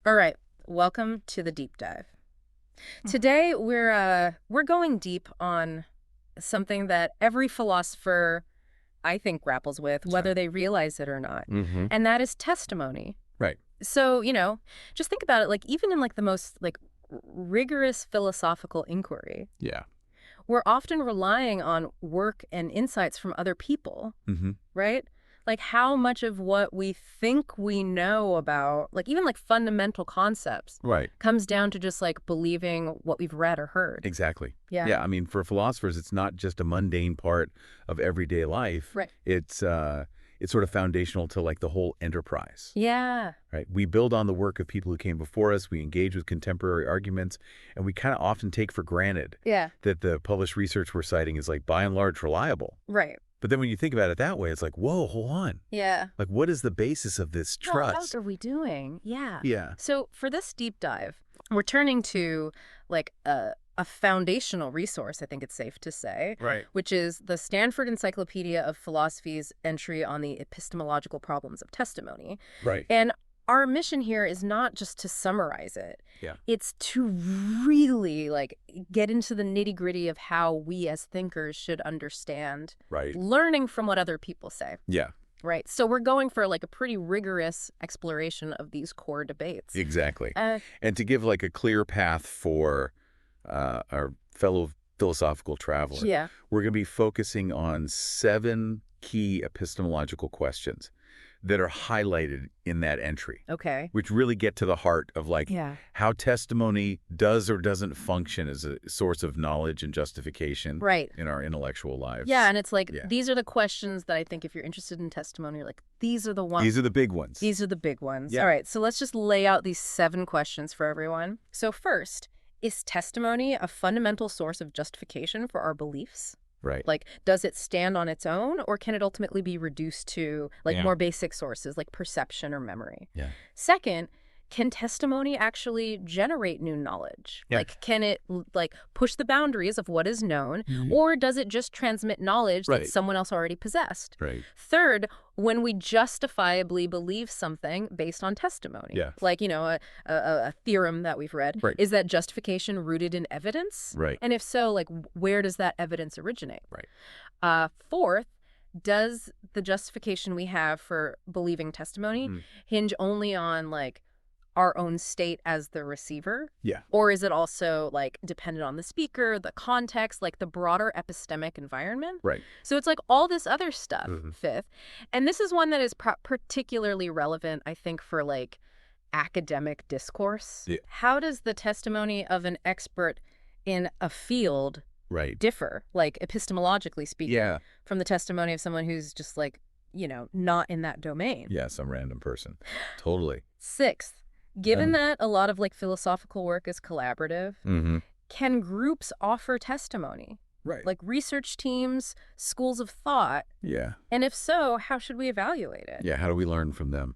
All right, welcome to the deep dive. Today we're going deep on something that every philosopher, I think, grapples with, whether they realize it or not, and that is testimony. Right. So, just think about it, like even in like the most like rigorous philosophical inquiry, Yeah. we're often relying on work and insights from other people, right? Like how much of what we think we know about, like even like fundamental concepts, Right. comes down to just like believing what we've read or heard. Exactly. Yeah. Yeah. I mean, for philosophers, it's not just a mundane part of everyday life. Right. It's sort of foundational to like the whole enterprise. Yeah. Right. We build on the work of people who came before us. We engage with contemporary arguments, and we kind of often take for granted that the published research we're citing is like by and large reliable. Right. But then when you think about it that way, it's like, whoa, hold on. Yeah. Like, what is the basis of this What else trust? are we doing? Yeah. Yeah. So for this deep dive, we're turning to like a foundational resource, I think it's safe to say, Right. which is the Stanford Encyclopedia of Philosophy's entry on the epistemological problems of testimony. Right. And our mission here is not just to summarize it. Yeah. It's to really like get into the nitty-gritty of how we as thinkers should understand Right. learning from what other people say. Yeah. Right. So we're going for like a pretty rigorous exploration of these core debates. Exactly. And to give like a clear path for our fellow philosophical traveler, we're going to be focusing on 7 key epistemological questions that are highlighted in that entry. Okay. Which really get to the heart of like how testimony does or doesn't function as a source of knowledge and justification in our intellectual lives. Yeah, and it's like these are the questions that I think if you're interested in testimony, you're like, these are the ones. These are the big ones. These are the big ones. Yeah. All right, so let's just lay out these 7 questions for everyone. So first, is testimony a fundamental source of justification for our beliefs? Right. Like, does it stand on its own, or can it ultimately be reduced to like more basic sources like perception or memory? Yeah. Second, can testimony actually generate new knowledge? Yeah. Like, can it like push the boundaries of what is known, or does it just transmit knowledge that someone else already possessed? Right. Third, when we justifiably believe something based on testimony, like, a theorem that we've read, is that justification rooted in evidence? Right. And if so, like, where does that evidence originate? Right. Fourth, does the justification we have for believing testimony hinge only on, like, our own state as the receiver? Yeah. Or is it also like dependent on the speaker, the context, like the broader epistemic environment? Right. So it's like all this other stuff, fifth. And this is one that is particularly relevant, I think, for like academic discourse. Yeah. How does the testimony of an expert in a field differ, like epistemologically speaking, from the testimony of someone who's just like, not in that domain? Yeah, some random person. Totally. Sixth, given that a lot of like philosophical work is collaborative, can groups offer testimony? Right. Like research teams, schools of thought? Yeah. And if so, how should we evaluate it? Yeah, how do we learn from them?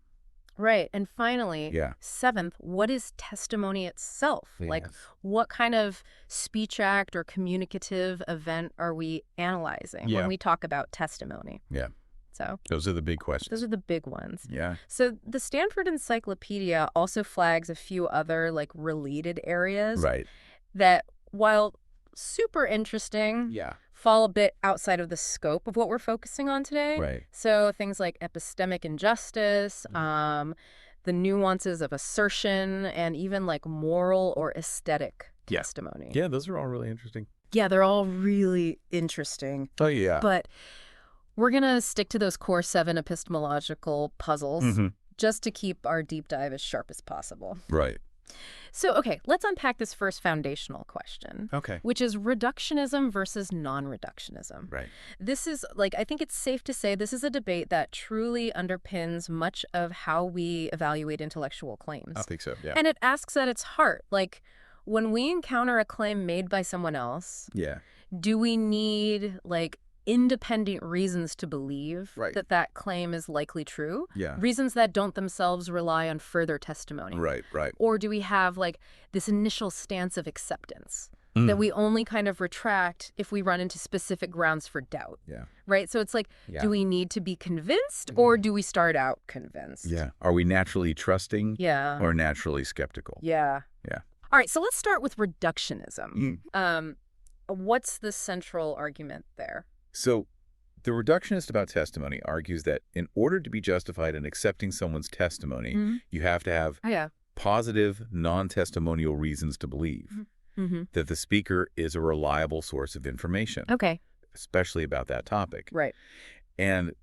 Right. And finally, seventh, what is testimony itself? Like, what kind of speech act or communicative event are we analyzing when we talk about testimony? Yeah. So those are the big questions. Those are the big ones. Yeah. So the Stanford Encyclopedia also flags a few other like related areas that, while super interesting, fall a bit outside of the scope of what we're focusing on today. Right. So things like epistemic injustice, the nuances of assertion, and even like moral or aesthetic testimony. Yeah, those are all really interesting. Yeah, they're all really interesting. Oh, yeah. But we're going to stick to those core 7 epistemological puzzles just to keep our deep dive as sharp as possible. Right. So, okay, let's unpack this first foundational question. Okay. Which is reductionism versus non-reductionism. Right. This is, like, I think it's safe to say this is a debate that truly underpins much of how we evaluate intellectual claims. I think so, yeah. And it asks at its heart, like, when we encounter a claim made by someone else, do we need, like, independent reasons to believe that that claim is likely true? Reasons that don't themselves rely on further testimony. Right. Or do we have like this initial stance of acceptance? that we only kind of retract if we run into specific grounds for doubt. Yeah. Right? So it's like, do we need to be convinced or do we start out convinced? Yeah. Are we naturally trusting or naturally skeptical? Yeah. Yeah. All right, so let's start with reductionism. What's the central argument there? So the reductionist about testimony argues that in order to be justified in accepting someone's testimony, you have to have positive, non-testimonial reasons to believe that the speaker is a reliable source of information. Okay. Especially about that topic. Right. And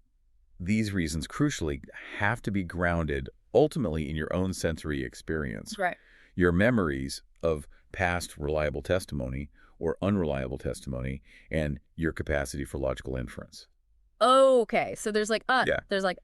these reasons, crucially, have to be grounded ultimately in your own sensory experience. Right. Your memories of past reliable testimony or unreliable testimony and your capacity for logical inference. Oh, okay. So there's like, there's like,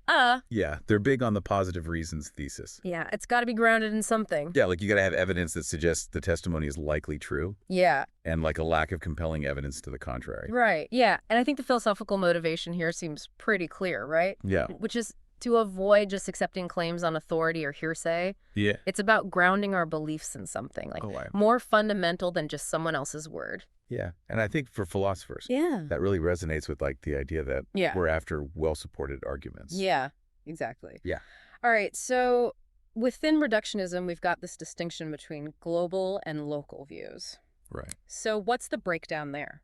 Yeah, they're big on the positive reasons thesis. Yeah, it's got to be grounded in something. Yeah, like you got to have evidence that suggests the testimony is likely true. Yeah. And like a lack of compelling evidence to the contrary. Right, yeah. And I think the philosophical motivation here seems pretty clear, right? Yeah. Which is to avoid just accepting claims on authority or hearsay. Yeah. It's about grounding our beliefs in something, like more fundamental than just someone else's word. Yeah. And I think for philosophers, that really resonates with like the idea that we're after well-supported arguments. Yeah, exactly. Yeah. All right. So within reductionism, we've got this distinction between global and local views. Right. So what's the breakdown there?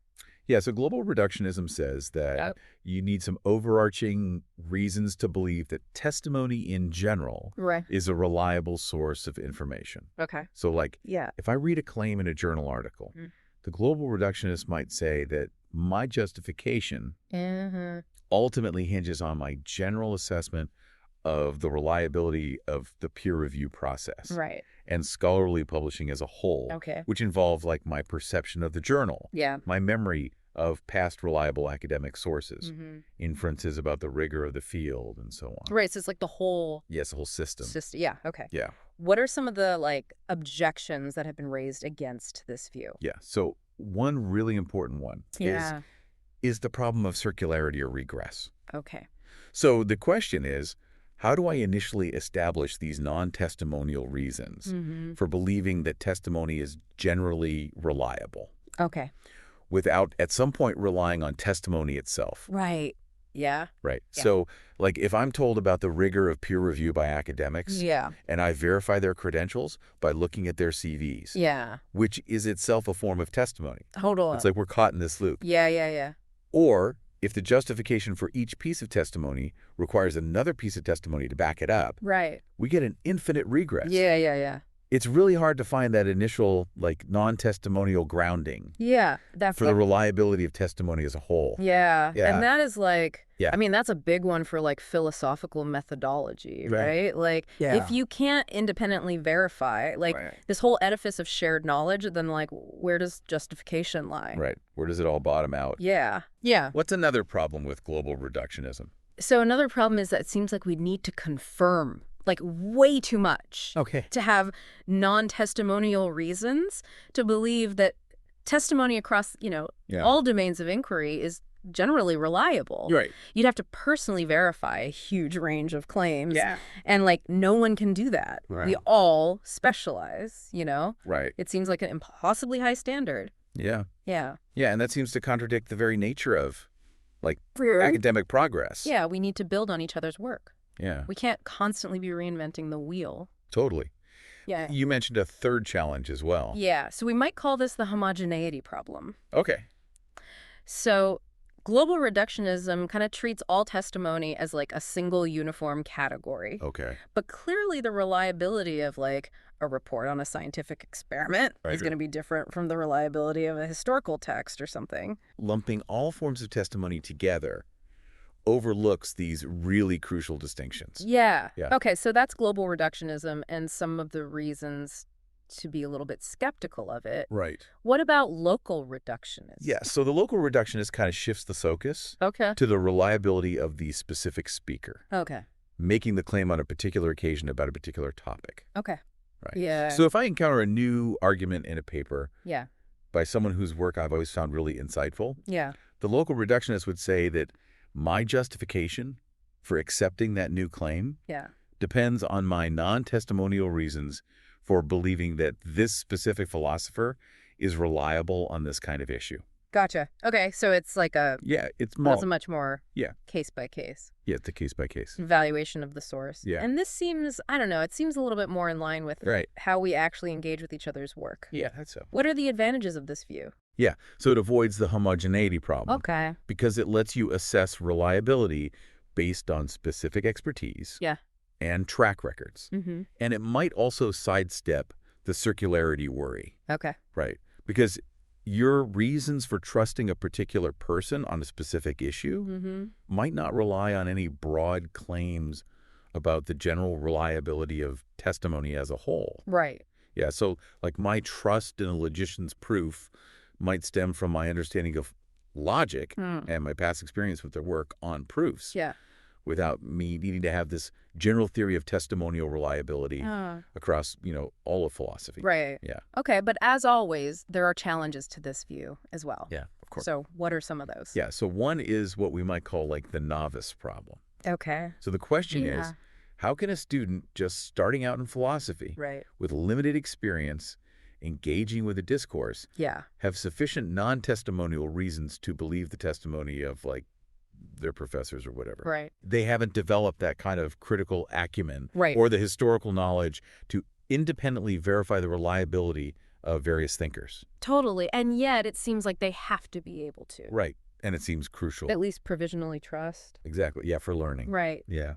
Yeah, so global reductionism says that you need some overarching reasons to believe that testimony in general is a reliable source of information. Okay. So like, if I read a claim in a journal article, the global reductionist might say that my justification ultimately hinges on my general assessment of the reliability of the peer review process. Right. And scholarly publishing as a whole, which involve like my perception of the journal, my memory of past reliable academic sources, inferences about the rigor of the field, and so on. Right, so it's like the whole... Yes, the whole system. Yeah, okay. Yeah. What are some of the like objections that have been raised against this view? Yeah, so one really important one is the problem of circularity or regress. Okay. So the question is, how do I initially establish these non-testimonial reasons for believing that testimony is generally reliable? Okay. Without, at some point, relying on testimony itself. Right. Yeah. Right. Yeah. So, like, if I'm told about the rigor of peer review by academics, and I verify their credentials by looking at their CVs, which is itself a form of testimony. Hold on. It's like we're caught in this loop. Yeah. Or if the justification for each piece of testimony requires another piece of testimony to back it up, we get an infinite regress. Yeah. It's really hard to find that initial, like, non-testimonial grounding. Yeah. For the reliability of testimony as a whole. Yeah. And that is like, I mean, that's a big one for like philosophical methodology, right? Like, if you can't independently verify, like this whole edifice of shared knowledge, then like, where does justification lie? Right. Where does it all bottom out? Yeah. What's another problem with global reductionism? So another problem is that it seems like we need to confirm like way too much to have non-testimonial reasons to believe that testimony across, all domains of inquiry is generally reliable. Right. You'd have to personally verify a huge range of claims. Yeah. And like no one can do that. Right. We all specialize, Right. It seems like an impossibly high standard. Yeah. Yeah. Yeah, and that seems to contradict the very nature of like academic progress. Yeah, we need to build on each other's work. Yeah. We can't constantly be reinventing the wheel. Totally. Yeah. You mentioned a third challenge as well. Yeah. So we might call this the homogeneity problem. Okay. So global reductionism kind of treats all testimony as like a single uniform category. Okay. But clearly the reliability of like a report on a scientific experiment is going to be different from the reliability of a historical text or something. Lumping all forms of testimony together overlooks these really crucial distinctions. Yeah. Okay, so that's global reductionism and some of the reasons to be a little bit skeptical of it. Right. What about local reductionism? Yeah, so the local reductionist kind of shifts the focus to the reliability of the specific speaker. Okay. Making the claim on a particular occasion about a particular topic. Okay. Right. Yeah. So if I encounter a new argument in a paper by someone whose work I've always found really insightful, the local reductionist would say that my justification for accepting that new claim depends on my non-testimonial reasons for believing that this specific philosopher is reliable on this kind of issue. Gotcha. Okay, so it's like a... Yeah, it's a much more yeah. case-by-case. Yeah, it's a case-by-case. Evaluation of the source. Yeah. And this seems, I don't know, it seems a little bit more in line with how we actually engage with each other's work. Yeah, that's so. What are the advantages of this view? Yeah, so it avoids the homogeneity problem. Okay. Because it lets you assess reliability based on specific expertise and track records. Mm-hmm. And it might also sidestep the circularity worry. Okay. Right. Because your reasons for trusting a particular person on a specific issue might not rely on any broad claims about the general reliability of testimony as a whole. Right. Yeah, so like my trust in a logician's proof might stem from my understanding of logic and my past experience with their work on proofs. Yeah. Without me needing to have this general theory of testimonial reliability across, all of philosophy. Right. Yeah. Okay, but as always, there are challenges to this view as well. Yeah, of course. So what are some of those? Yeah, so one is what we might call like the novice problem. Okay. So the question is, how can a student just starting out in philosophy with limited experience engaging with a discourse have sufficient non-testimonial reasons to believe the testimony of like their professors or whatever. Right. They haven't developed that kind of critical acumen right. or the historical knowledge to independently verify the reliability of various thinkers. Totally. And yet it seems like they have to be able to. Right. And it seems crucial. At least provisionally trust. Exactly. Yeah, for learning. Right. Yeah.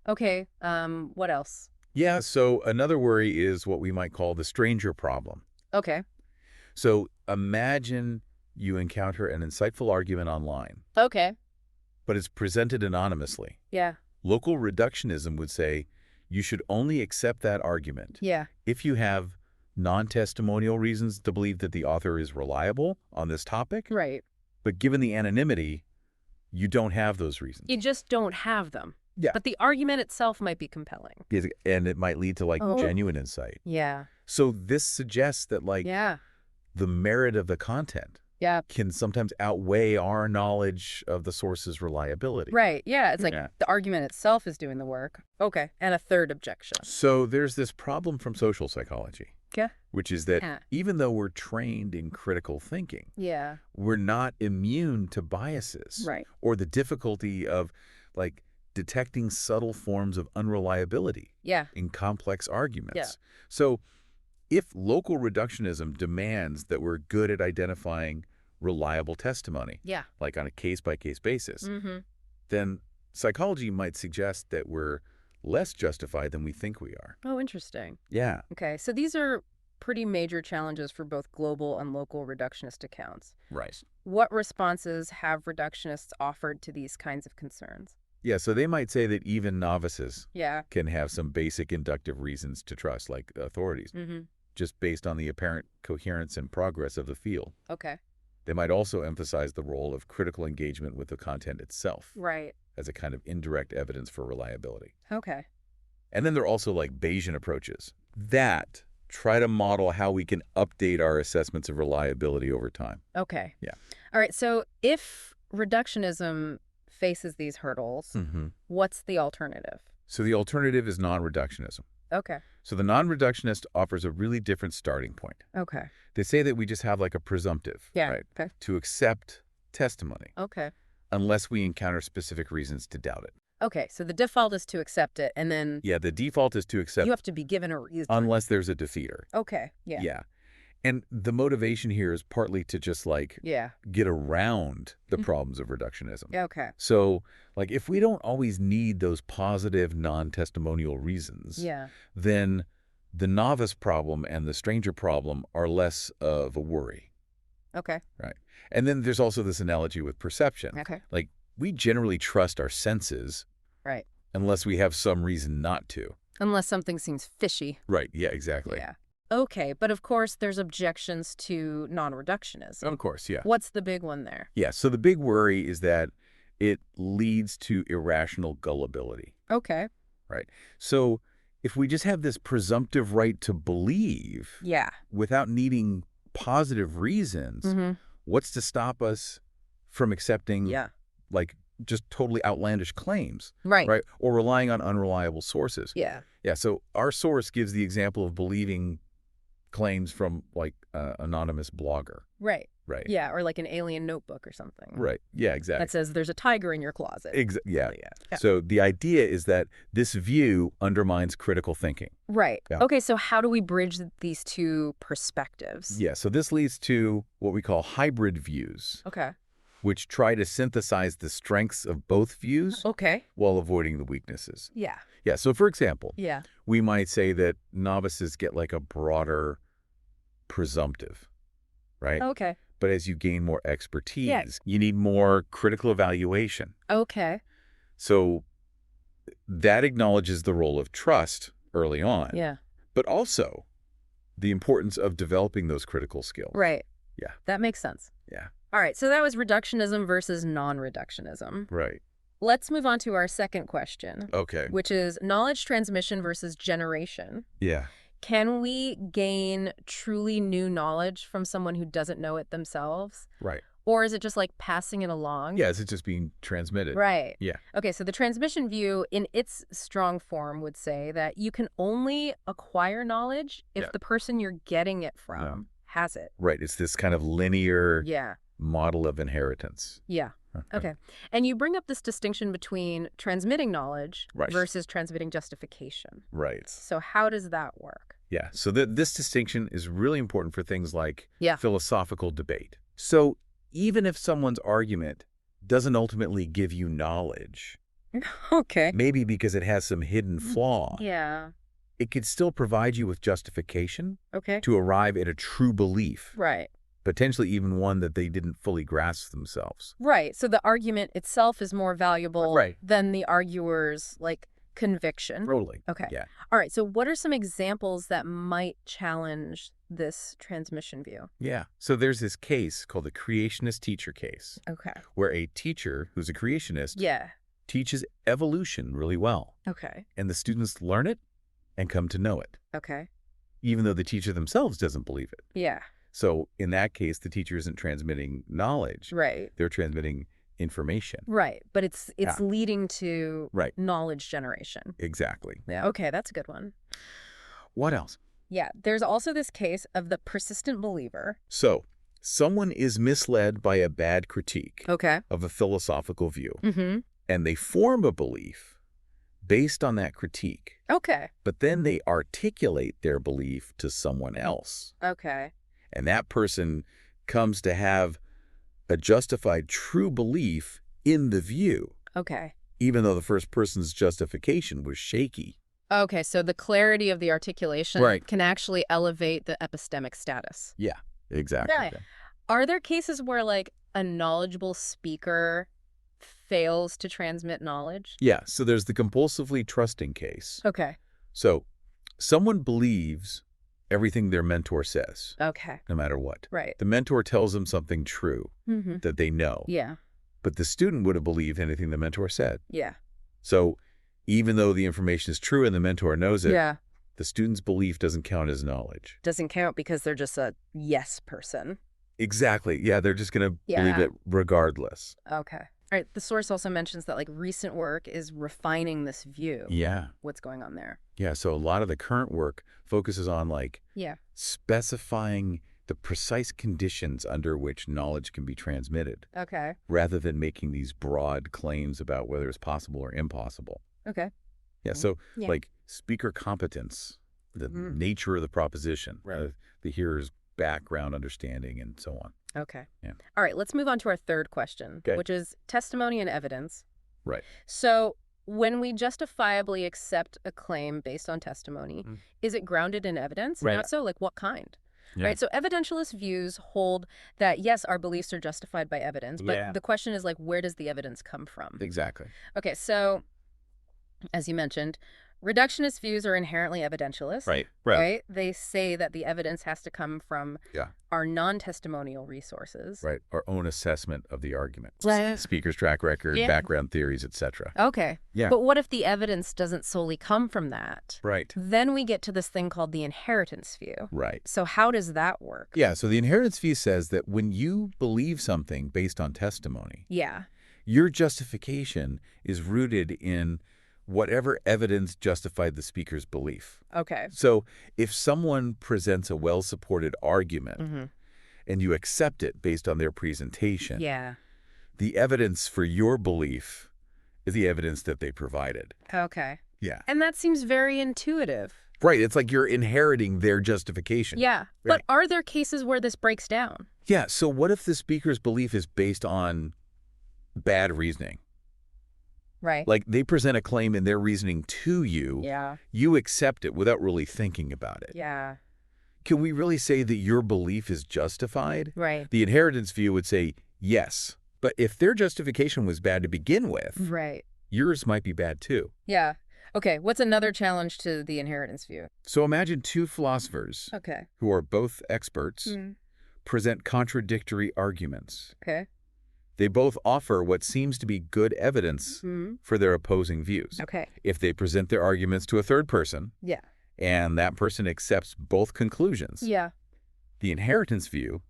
Okay. What else? Yeah, so another worry is what we might call the stranger problem. Okay. So imagine you encounter an insightful argument online. Okay. But it's presented anonymously. Yeah. Local reductionism would say you should only accept that argument if you have non-testimonial reasons to believe that the author is reliable on this topic. Right. But given the anonymity, you don't have those reasons. You just don't have them. Yeah. But the argument itself might be compelling. And it might lead to like genuine insight. Yeah. So this suggests that like the merit of the content can sometimes outweigh our knowledge of the source's reliability. Right. Yeah. It's like the argument itself is doing the work. Okay. And a third objection. So there's this problem from social psychology. Yeah. Which is that even though we're trained in critical thinking, we're not immune to biases. Right. Or the difficulty of like detecting subtle forms of unreliability in complex arguments. Yeah. So if local reductionism demands that we're good at identifying reliable testimony, like on a case-by-case basis, then psychology might suggest that we're less justified than we think we are. Oh, interesting. Yeah. Okay, so these are pretty major challenges for both global and local reductionist accounts. Right. What responses have reductionists offered to these kinds of concerns? Yeah, so they might say that even novices can have some basic inductive reasons to trust, like authorities, just based on the apparent coherence and progress of the field. Okay. They might also emphasize the role of critical engagement with the content itself. Right. As a kind of indirect evidence for reliability. Okay. And then there are also like Bayesian approaches that try to model how we can update our assessments of reliability over time. Okay. Yeah. All right, so if reductionism faces these hurdles, what's the alternative? So the alternative is non-reductionism. Okay. So the non-reductionist offers a really different starting point. Okay. They say that we just have like a presumptive, right, to accept testimony. Okay. Unless we encounter specific reasons to doubt it. Okay, so the default is to accept it, and then... Yeah, the default is to accept... You have to be given a reason. Unless there's a defeater. Okay, yeah. Yeah. And the motivation here is partly to just like get around the problems of reductionism. Okay. So like if we don't always need those positive non-testimonial reasons, then the novice problem and the stranger problem are less of a worry. Okay. Right. And then there's also this analogy with perception. Okay. Like we generally trust our senses. Right. Unless we have some reason not to. Unless something seems fishy. Right. Yeah, exactly. Yeah. Okay, but of course there's objections to non-reductionism. Of course, yeah. What's the big one there? Yeah, so the big worry is that it leads to irrational gullibility. Okay. Right. So if we just have this presumptive right to believe without needing positive reasons, what's to stop us from accepting like just totally outlandish claims? Right. Or relying on unreliable sources. Yeah. Yeah, so our source gives the example of believing claims from like anonymous blogger. Right. Right. Yeah, or like an alien notebook or something. Right. Yeah, exactly. That says there's a tiger in your closet. Yeah. So the idea is that this view undermines critical thinking. Right. Yeah. Okay, so how do we bridge these two perspectives? Yeah, so this leads to what we call hybrid views. Okay. Which try to synthesize the strengths of both views while avoiding the weaknesses. Yeah. Yeah, so for example, we might say that novices get like a broader presumptive, right? Okay. But as you gain more expertise, you need more critical evaluation. Okay. So that acknowledges the role of trust early on. Yeah. But also the importance of developing those critical skills. Right. Yeah. That makes sense. Yeah. All right, so that was reductionism versus non-reductionism. Right. Let's move on to our second question. Okay. Which is knowledge transmission versus generation. Yeah. Can we gain truly new knowledge from someone who doesn't know it themselves? Right. Or is it just like passing it along? Yeah, is it just being transmitted? Right. Yeah. Okay, so the transmission view in its strong form would say that you can only acquire knowledge if the person you're getting it from has it. Right. It's this kind of linear model of inheritance. Yeah. Okay. And you bring up this distinction between transmitting knowledge versus transmitting justification. Right. So how does that work? Yeah. So this distinction is really important for things like philosophical debate. So even if someone's argument doesn't ultimately give you knowledge, maybe because it has some hidden flaw, it could still provide you with justification to arrive at a true belief. Right. Potentially even one that they didn't fully grasp themselves. Right. So the argument itself is more valuable than the arguer's, like, conviction. Totally. Okay. Yeah. All right. So what are some examples that might challenge this transmission view? Yeah. So there's this case called the creationist teacher case. Okay. Where a teacher who's a creationist teaches evolution really well. Okay. And the students learn it and come to know it. Okay. Even though the teacher themselves doesn't believe it. Yeah. So in that case, the teacher isn't transmitting knowledge. Right. They're transmitting information. Right. But it's leading to knowledge generation. Exactly. Yeah. Okay. That's a good one. What else? Yeah. There's also this case of the persistent believer. So someone is misled by a bad critique of a philosophical view. And they form a belief based on that critique. Okay. But then they articulate their belief to someone else. Okay. And that person comes to have a justified true belief in the view. Okay. Even though the first person's justification was shaky. Okay, so the clarity of the articulation can actually elevate the epistemic status. Yeah, exactly. Yeah. Are there cases where, like, a knowledgeable speaker fails to transmit knowledge? Yeah, so there's the compulsively trusting case. Okay. So someone believes everything their mentor says. Okay. No matter what. Right. The mentor tells them something true that they know. Yeah. But the student would have believed anything the mentor said. Yeah. So even though the information is true and the mentor knows it, the student's belief doesn't count as knowledge. Doesn't count because they're just a yes person. Exactly. Yeah, they're just going to believe it regardless. Okay. All right. The source also mentions that, like, recent work is refining this view. Yeah. What's going on there? Yeah. So a lot of the current work focuses on, like, specifying the precise conditions under which knowledge can be transmitted. Okay. Rather than making these broad claims about whether it's possible or impossible. Okay. Yeah. So, like, speaker competence, the nature of the proposition, the hearer's background understanding, and so on. Okay. Yeah. All right, let's move on to our third question, which is testimony and evidence. Right. So when we justifiably accept a claim based on testimony, is it grounded in evidence? Right. Not so, like, what kind? Yeah. Right. So evidentialist views hold that, yes, our beliefs are justified by evidence, but the question is, like, where does the evidence come from? Exactly. Okay, so as you mentioned, reductionist views are inherently evidentialist. Right. They say that the evidence has to come from our non-testimonial resources. Right. Our own assessment of the argument. Right. Speaker's track record, background theories, etc. Okay. Yeah. But what if the evidence doesn't solely come from that? Right. Then we get to this thing called the inheritance view. Right. So how does that work? Yeah. So the inheritance view says that when you believe something based on testimony, Yeah. your justification is rooted in whatever evidence justified the speaker's belief. Okay. So if someone presents a well-supported argument and you accept it based on their presentation, the evidence for your belief is the evidence that they provided. Okay. Yeah. And that seems very intuitive. Right. It's like you're inheriting their justification. Yeah. Right. But are there cases where this breaks down? Yeah. So what if the speaker's belief is based on bad reasoning? Right. Like they present a claim in their reasoning to you. Yeah. You accept it without really thinking about it. Yeah. Can we really say that your belief is justified? Right. The inheritance view would say yes. But if their justification was bad to begin with, right, yours might be bad too. Yeah. Okay. What's another challenge to the inheritance view? So imagine two philosophers who are both experts present contradictory arguments. Okay. They both offer what seems to be good evidence for their opposing views. Okay. If they present their arguments to a third person, and that person accepts both conclusions, the inheritance view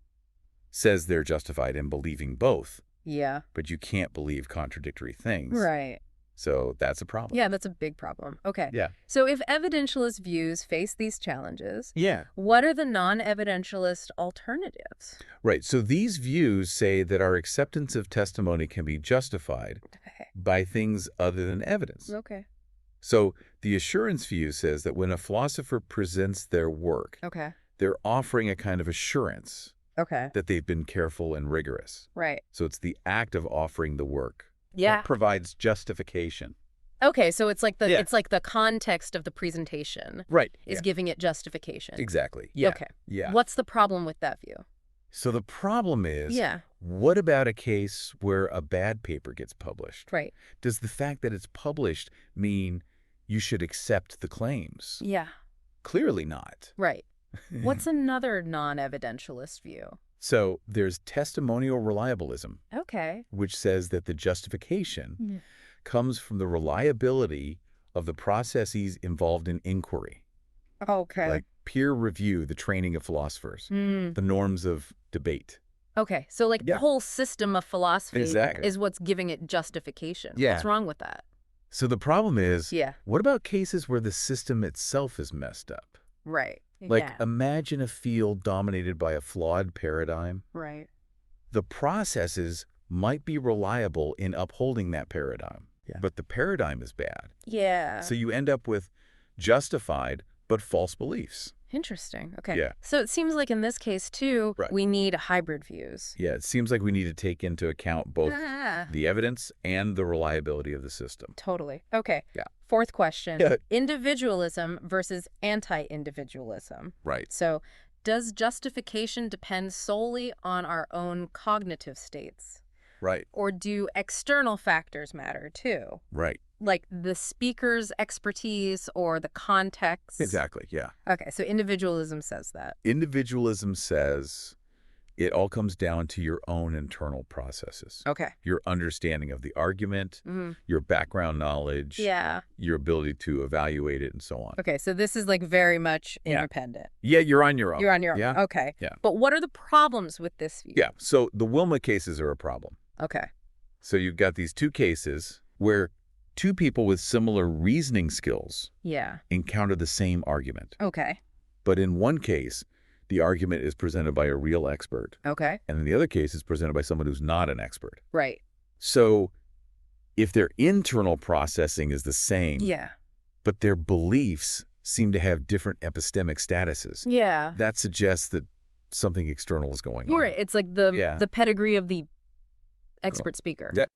says they're justified in believing both. Yeah. But you can't believe contradictory things. Right. So that's a problem. Yeah, that's a big problem. Okay. Yeah. So if evidentialist views face these challenges, what are the non-evidentialist alternatives? Right. So these views say that our acceptance of testimony can be justified by things other than evidence. Okay. So the assurance view says that when a philosopher presents their work, they're offering a kind of assurance that they've been careful and rigorous. Right. So it's the act of offering the work that provides justification. Okay, so it's like the context of the presentation is giving it justification. Exactly. Yeah. Okay. Yeah. What's the problem with that view? So the problem is, what about a case where a bad paper gets published? Right. Does the fact that it's published mean you should accept the claims? Yeah. Clearly not. Right. What's another non-evidentialist view? So there's testimonial reliabilism, which says that the justification comes from the reliability of the processes involved in inquiry. Okay. Like peer review, the training of philosophers, the norms of debate. Okay, so like the whole system of philosophy is what's giving it justification. Yeah. What's wrong with that? So the problem is, what about cases where the system itself is messed up? Right. Like, imagine a field dominated by a flawed paradigm. Right. The processes might be reliable in upholding that paradigm, but the paradigm is bad. Yeah. So you end up with justified but false beliefs. Interesting. Okay. Yeah. So it seems like in this case, too, we need hybrid views. Yeah, it seems like we need to take into account both the evidence and the reliability of the system. Totally. Okay. Yeah. Fourth question, individualism versus anti-individualism. Right. So does justification depend solely on our own cognitive states? Right. Or do external factors matter, too? Right. Like the speaker's expertise or the context? Exactly, yeah. Okay, so individualism says that. Individualism says it all comes down to your own internal processes. Okay. Your understanding of the argument, your background knowledge, your ability to evaluate it, and so on. Okay, so this is like very much independent. Yeah, you're on your own. You're on your own. Yeah. Okay. Yeah. But what are the problems with this view? Yeah, so the Wilma cases are a problem. Okay. So you've got these two cases where two people with similar reasoning skills encounter the same argument. Okay. But in one case, the argument is presented by a real expert. Okay. And in the other case, it's presented by someone who's not an expert. Right. So if their internal processing is the same, but their beliefs seem to have different epistemic statuses, that suggests that something external is going on. Right. It's like the pedigree of the expert speaker.